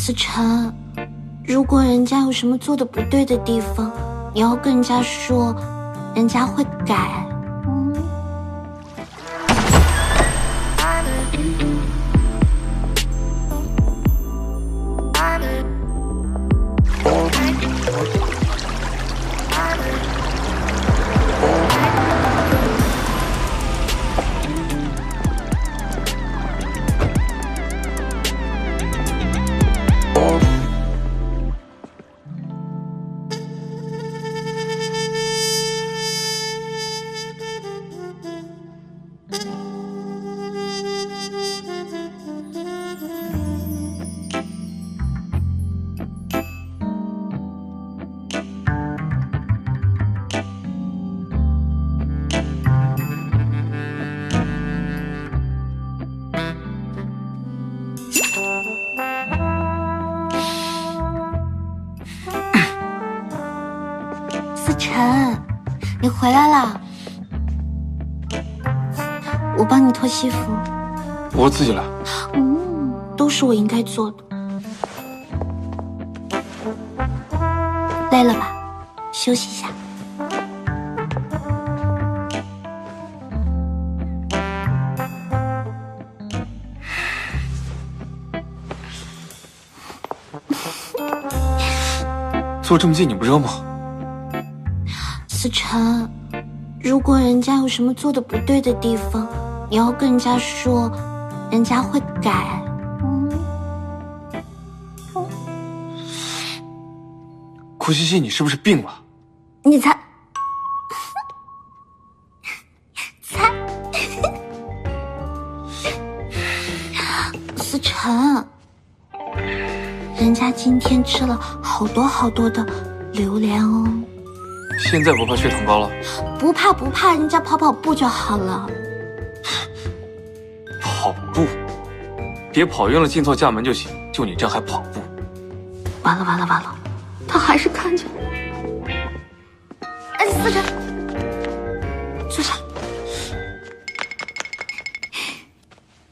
思辰，如果人家有什么做的不对的地方，你要跟人家说，人家会改。思辰，你回来啦！我帮你脱西服。我自己来。都是我应该做的。累了吧？休息一下。坐这么近你不热吗？思辰，如果人家有什么做的不对的地方，你要跟人家说，人家会改。顾西西，你是不是病了？你才思辰，人家今天吃了好多好多的榴莲哦。现在不怕血糖高了？不怕不怕，人家跑跑步就好了。跑步？别跑晕了进错家门就行，就你这还跑步？完了完了完了，他还是看见了。哎，思辰，坐下。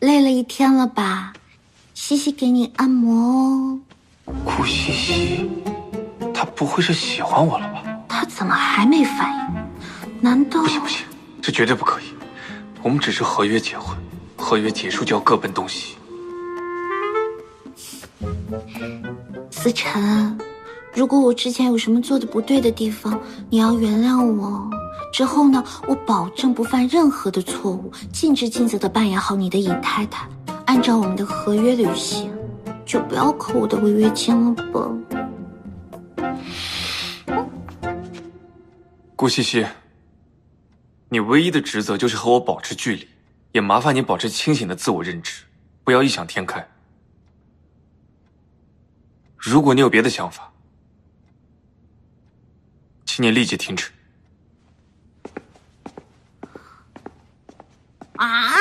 累了一天了吧？西西给你按摩哦。顾西西，她不会是喜欢我了吧？他怎么还没反应？难道……不行不行，这绝对不可以。我们只是合约结婚，合约结束就要各奔东西。思辰，如果我之前有什么做的不对的地方，你要原谅我。之后呢，我保证不犯任何的错误，尽职尽责的扮演好你的尹太太，按照我们的合约履行，就不要扣我的违约金了吧。顾西西，你唯一的职责就是和我保持距离，也麻烦你保持清醒的自我认知，不要异想天开。如果你有别的想法，请你立即停止。啊！